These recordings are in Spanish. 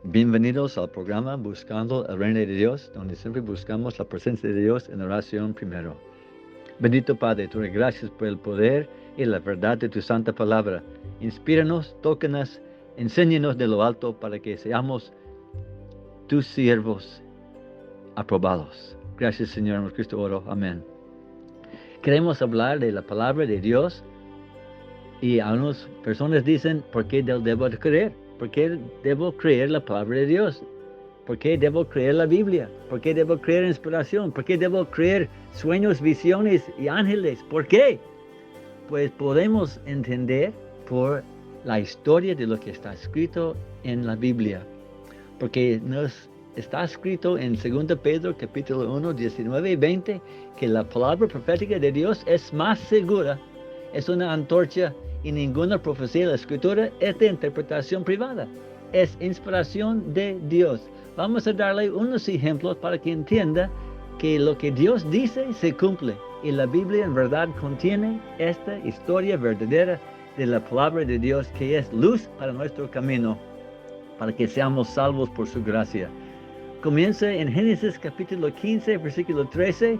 Bienvenidos al programa Buscando el Reino de Dios, donde siempre buscamos la presencia de Dios en oración primero. Bendito Padre, te doy gracias por el poder y la verdad de tu santa palabra. Inspíranos, tócanos, enséñanos de lo alto para que seamos tus siervos aprobados. Gracias, Señor, en Cristo oro. Amén. Queremos hablar de la palabra de Dios y algunas personas dicen, ¿por qué debo creer? ¿Por qué debo creer la palabra de Dios? ¿Por qué debo creer la Biblia? ¿Por qué debo creer inspiración? ¿Por qué debo creer sueños, visiones y ángeles? ¿Por qué? Pues podemos entender por la historia de lo que está escrito en la Biblia. Porque nos está escrito en 2 Pedro capítulo 1, 19 y 20 que la palabra profética de Dios es más segura, es una antorcha y ninguna profecía de la Escritura es de interpretación privada, es inspiración de Dios. Vamos a darle unos ejemplos para que entienda que lo que Dios dice se cumple y la Biblia en verdad contiene esta historia verdadera de la palabra de Dios que es luz para nuestro camino, para que seamos salvos por su gracia. Comienza en Génesis capítulo 15, versículo 13,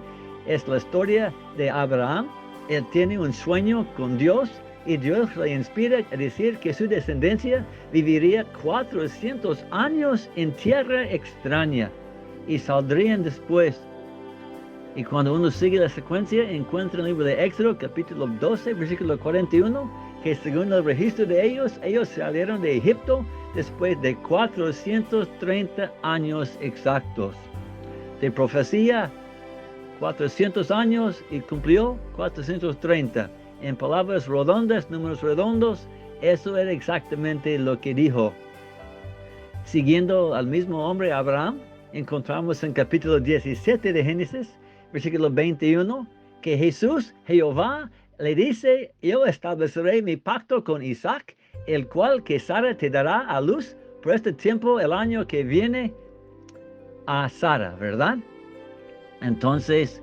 es la historia de Abraham. Él tiene un sueño con Dios y Dios le inspira a decir que su descendencia viviría 400 años en tierra extraña y saldrían después. Y cuando uno sigue la secuencia, encuentra en el libro de Éxodo, capítulo 12, versículo 41, que según el registro de ellos salieron de Egipto después de 430 años exactos. De profecía, 400 años y cumplió 430. En palabras redondas, números redondos, eso era exactamente lo que dijo. Siguiendo al mismo hombre Abraham, encontramos en capítulo 17 de Génesis, versículo 21, que Jesús, Jehová, le dice, yo estableceré mi pacto con Isaac, el cual que Sara te dará a luz por este tiempo, el año que viene a Sara, ¿verdad? Entonces,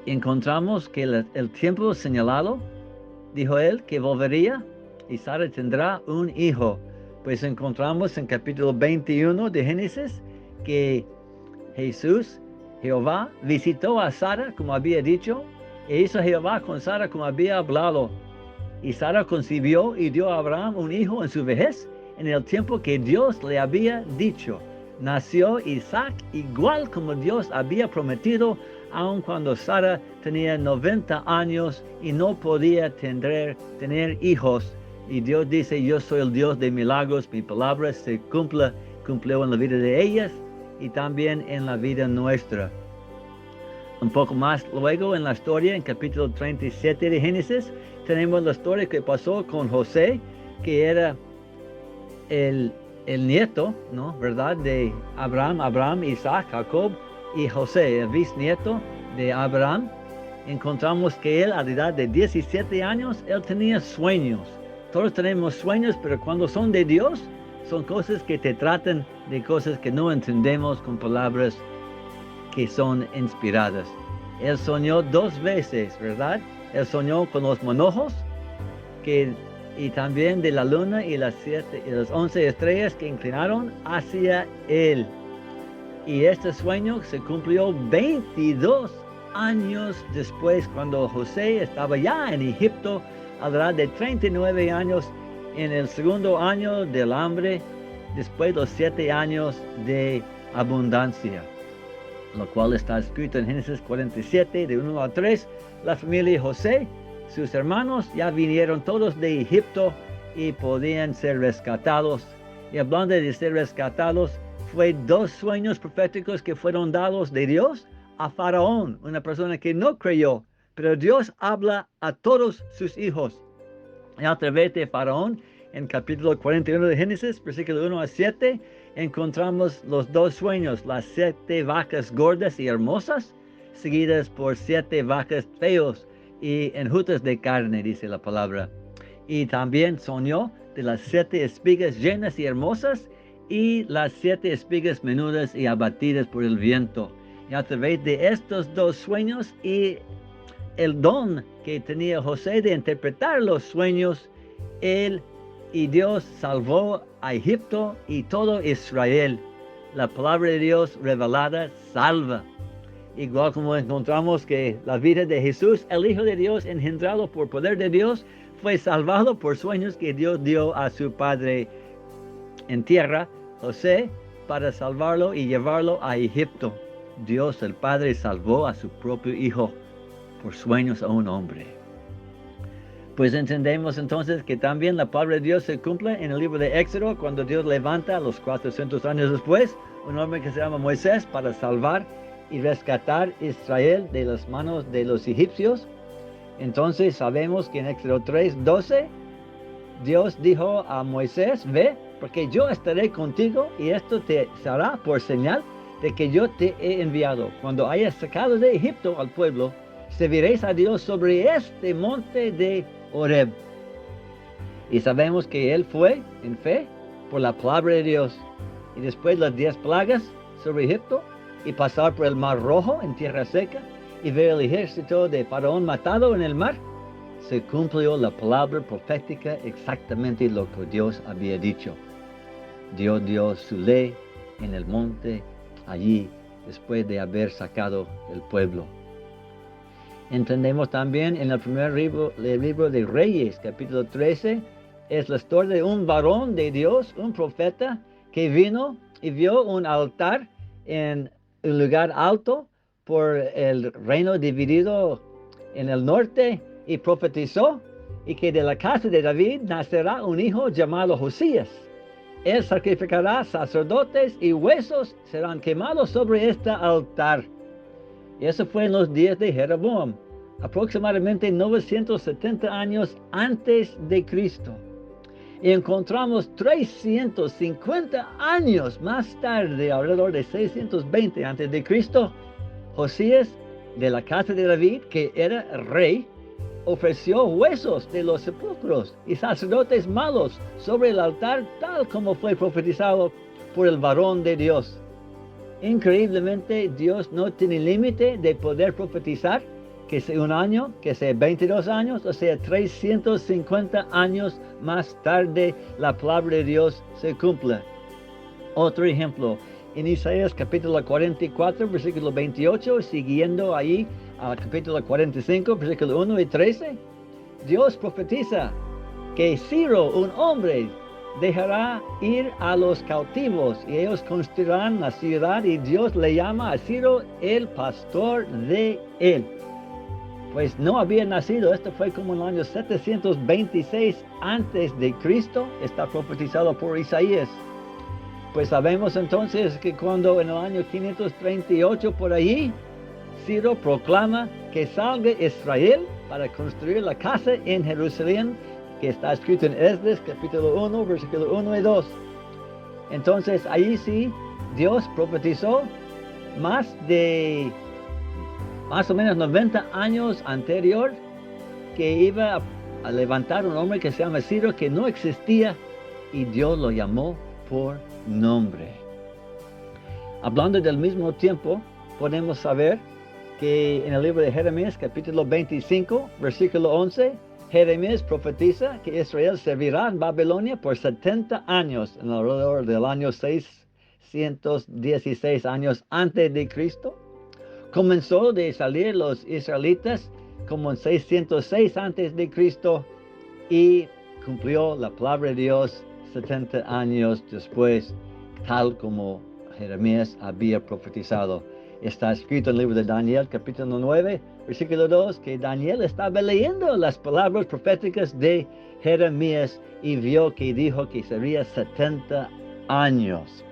encontramos que el tiempo señalado, dijo él, que volvería y Sara tendrá un hijo. Pues encontramos en capítulo 21 de Génesis que Jesús, Jehová, visitó a Sara como había dicho, e hizo Jehová con Sara como había hablado. Y Sara concibió y dio a Abraham un hijo en su vejez, en el tiempo que Dios le había dicho. Nació Isaac igual como Dios había prometido, aun cuando Sara tenía 90 años y no podía tener hijos. Y Dios dice, yo soy el Dios de milagros, mi palabra se cumplió en la vida de ellas y también en la vida nuestra. Un poco más luego en la historia, en capítulo 37 de Génesis, tenemos la historia que pasó con José, que era el nieto, ¿no? ¿Verdad? De Abraham, Isaac, Jacob y José, el bisnieto de Abraham. Encontramos que él, a la edad de 17 años, él tenía sueños. Todos tenemos sueños, pero cuando son de Dios, son cosas que te tratan de cosas que no entendemos con palabras que son inspiradas. Él soñó 2 veces, ¿verdad? Él soñó con los manojos y también de la luna y las 11 estrellas que inclinaron hacia él. Y este sueño se cumplió 22 años después, cuando José estaba ya en Egipto, a la edad de 39 años, en el segundo año del hambre, después de los 7 años de abundancia, lo cual está escrito en Génesis 47, de 1 a 3. La familia de José, sus hermanos, ya vinieron todos de Egipto y podían ser rescatados. Y hablando de ser rescatados, fue 2 sueños proféticos que fueron dados de Dios a Faraón, una persona que no creyó, pero Dios habla a todos sus hijos. Y a través de Faraón, en capítulo 41 de Génesis, versículo 1 a 7, encontramos los 2 sueños, las 7 vacas gordas y hermosas, seguidas por 7 vacas feos y enjutas de carne, dice la palabra. Y también soñó de las 7 espigas llenas y hermosas y las 7 espigas menudas y abatidas por el viento. Y a través de estos 2 sueños y el don que tenía José de interpretar los sueños, él y Dios salvó a Egipto y todo Israel. La palabra de Dios revelada salva. Igual como encontramos que la vida de Jesús, el Hijo de Dios, engendrado por poder de Dios, fue salvado por sueños que Dios dio a su padre en tierra, José, para salvarlo y llevarlo a Egipto. Dios el Padre salvó a su propio Hijo por sueños a un hombre. Pues entendemos entonces que también la palabra de Dios se cumple en el libro de Éxodo, cuando Dios levanta a los 400 años después un hombre que se llama Moisés para salvar y rescatar a Israel de las manos de los egipcios. Entonces sabemos que en Éxodo 3:12 Dios dijo a Moisés: ve, porque yo estaré contigo y esto te será por señal de que yo te he enviado. Cuando hayas sacado de Egipto al pueblo, serviréis a Dios sobre este monte de Horeb. Y sabemos que él fue en fe por la palabra de Dios. Y después las 10 plagas sobre Egipto, y pasar por el mar Rojo en tierra seca, y ver el ejército de Faraón matado en el mar, se cumplió la palabra profética, exactamente lo que Dios había dicho. Dios dio su ley en el monte allí, después de haber sacado el pueblo. Entendemos también en el primer libro de Reyes, capítulo 13, es la historia de un varón de Dios, un profeta, que vino y vio un altar en un lugar alto por el reino dividido en el norte, y profetizó y que de la casa de David nacerá un hijo llamado Josías. Él sacrificará sacerdotes y huesos serán quemados sobre este altar. Y eso fue en los días de Jeroboam, aproximadamente 970 años antes de Cristo. Y encontramos 350 años más tarde, alrededor de 620 antes de Cristo, Josías de la casa de David, que era rey, ofreció huesos de los sepulcros y sacerdotes malos sobre el altar, tal como fue profetizado por el varón de Dios. Increíblemente, Dios no tiene límite de poder profetizar, que sea un año, que sea 22 años, o sea 350 años más tarde, la palabra de Dios se cumple. Otro ejemplo, en Isaías capítulo 44, versículo 28, siguiendo ahí al capítulo 45, versículo 1 y 13, Dios profetiza que Ciro, un hombre, dejará ir a los cautivos y ellos construirán la ciudad, y Dios le llama a Ciro el pastor de él. Pues no había nacido, esto fue como en el año 726 antes de Cristo, está profetizado por Isaías. Pues sabemos entonces que cuando en el año 538 por allí, Ciro proclama que salga Israel para construir la casa en Jerusalén, que está escrito en Esdras capítulo 1, versículo 1 y 2. Entonces ahí sí, Dios profetizó más o menos 90 años anterior que iba a levantar un hombre que se llama Ciro, que no existía, y Dios lo llamó por nombre. Hablando del mismo tiempo, podemos saber que en el libro de Jeremías, capítulo 25, versículo 11, Jeremías profetiza que Israel servirá en Babilonia por 70 años, en alrededor del año 616 años antes de Cristo. Comenzó de salir los israelitas como en 606 antes de Cristo y cumplió la palabra de Dios 70 años después, tal como Jeremías había profetizado. Está escrito en el libro de Daniel, capítulo 9, versículo 2, que Daniel estaba leyendo las palabras proféticas de Jeremías y vio que dijo que sería 70 años.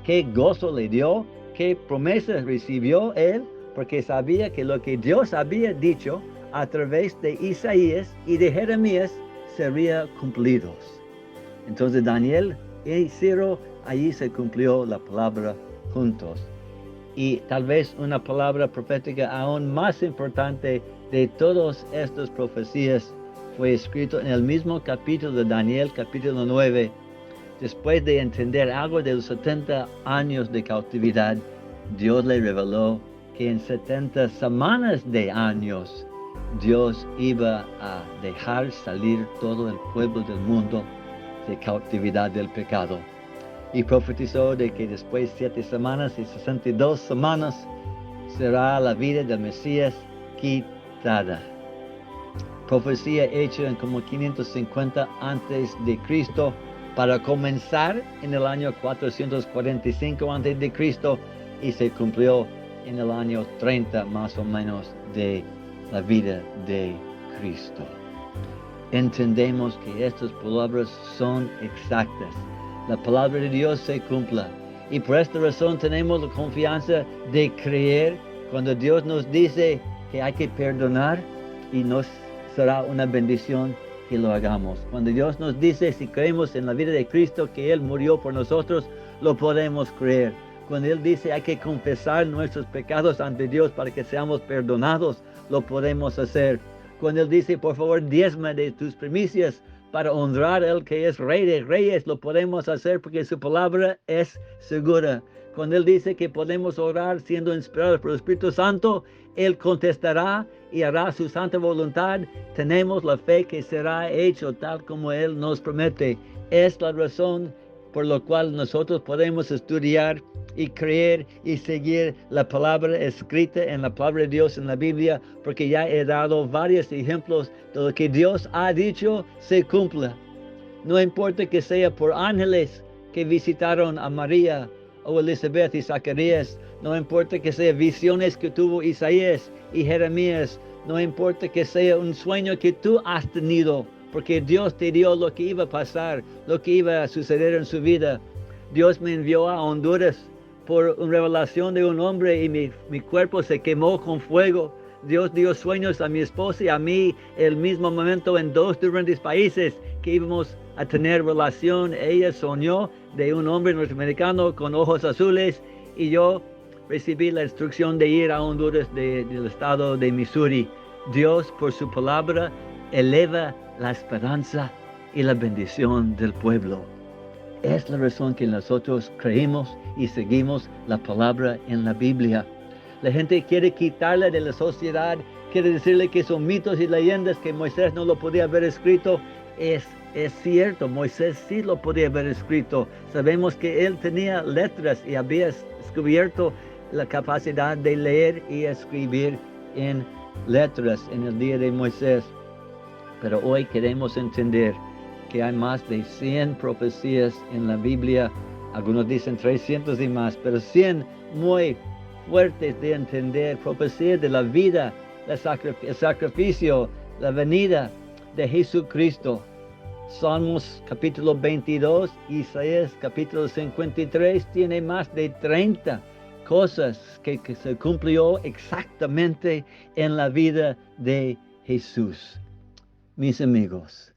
Qué gozo le dio, qué promesas recibió él, porque sabía que lo que Dios había dicho a través de Isaías y de Jeremías sería cumplidos. Entonces Daniel y Ciro, allí se cumplió la palabra juntos. Y tal vez una palabra profética aún más importante de todas estas profecías fue escrito en el mismo capítulo de Daniel, capítulo 9. Después de entender algo de los 70 años de cautividad, Dios le reveló que en 70 semanas de años, Dios iba a dejar salir todo el pueblo del mundo de cautividad del pecado. Y profetizó de que después de 7 semanas y 62 semanas será la vida del Mesías quitada. Profecía hecha en como 550 antes de Cristo para comenzar en el año 445 antes de Cristo y se cumplió en el año 30 más o menos de la vida de Cristo. Entendemos que estas palabras son exactas. La palabra de Dios se cumpla. Y por esta razón tenemos la confianza de creer cuando Dios nos dice que hay que perdonar y nos será una bendición que lo hagamos. Cuando Dios nos dice, si creemos en la vida de Cristo, que Él murió por nosotros, lo podemos creer. Cuando Él dice hay que confesar nuestros pecados ante Dios para que seamos perdonados, lo podemos hacer. Cuando Él dice, por favor, diezma de tus primicias para honrar al que es Rey de Reyes, lo podemos hacer porque su palabra es segura. Cuando Él dice que podemos orar siendo inspirados por el Espíritu Santo, Él contestará y hará su santa voluntad. Tenemos la fe que será hecho tal como Él nos promete. Es la razón por la cual nosotros podemos estudiar y creer y seguir la palabra escrita en la palabra de Dios en la Biblia, porque ya he dado varios ejemplos de lo que Dios ha dicho se cumpla. No importa que sea por ángeles que visitaron a María o Elizabeth y Zacarías, no importa que sea visiones que tuvo Isaías y Jeremías, no importa que sea un sueño que tú has tenido, porque Dios te dio lo que iba a pasar, lo que iba a suceder en su vida. Dios me envió a Honduras por una revelación de un hombre y mi cuerpo se quemó con fuego. Dios dio sueños a mi esposa y a mí el mismo momento en 2 diferentes países que íbamos a tener relación. Ella soñó de un hombre norteamericano con ojos azules y yo recibí la instrucción de ir a Honduras del estado de Missouri. Dios, por su palabra, eleva la esperanza y la bendición del pueblo. Es la razón que nosotros creemos y seguimos la palabra en la Biblia. La gente quiere quitarla de la sociedad, quiere decirle que son mitos y leyendas, que Moisés no lo podía haber escrito. Es cierto, Moisés sí lo podía haber escrito. Sabemos que él tenía letras y había descubierto la capacidad de leer y escribir en letras en el día de Moisés. Pero hoy queremos entender que hay más de 100 profecías en la Biblia. Algunos dicen 300 y más, pero 100 muy fuertes de entender. Profecías de la vida, el sacrificio, la venida de Jesucristo. Salmos capítulo 22, Isaías capítulo 53 tiene más de 30 cosas que se cumplió exactamente en la vida de Jesús. Mis amigos,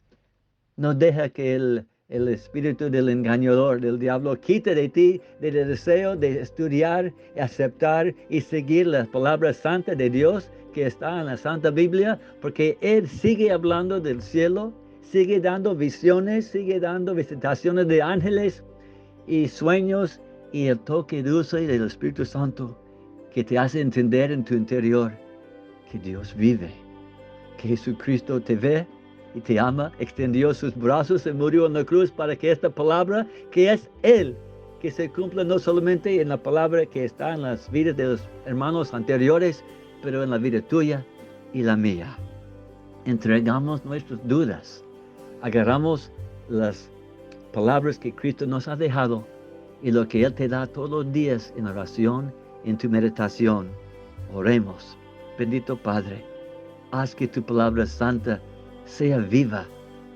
no deja que el espíritu del engañador, del diablo, quite de ti el deseo de estudiar, aceptar y seguir las palabras santas de Dios que está en la Santa Biblia, porque Él sigue hablando del cielo, sigue dando visiones, sigue dando visitaciones de ángeles y sueños y el toque dulce del Espíritu Santo que te hace entender en tu interior que Dios vive, que Jesucristo te ve y te ama, extendió sus brazos y murió en la cruz para que esta palabra, que es Él, que se cumpla no solamente en la palabra que está en las vidas de los hermanos anteriores, pero en la vida tuya y la mía. Entregamos nuestras dudas, agarramos las palabras que Cristo nos ha dejado y lo que Él te da todos los días en oración, en tu meditación. Oremos. Bendito Padre, haz que tu palabra santa sea viva,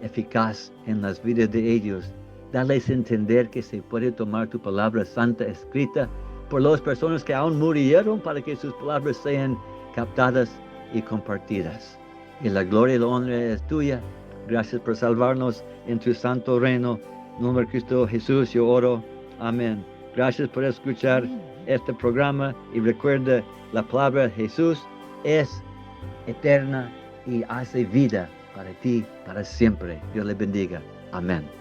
eficaz en las vidas de ellos. Dales a entender que se puede tomar tu palabra santa escrita por las personas que aún murieron para que sus palabras sean captadas y compartidas. Y la gloria y la honra es tuya. Gracias por salvarnos en tu santo reino. En nombre de Cristo Jesús yo oro. Amén. Gracias por escuchar este programa y recuerda, la palabra de Jesús es eterna y hace vida para ti, para siempre. Dios le bendiga. Amén.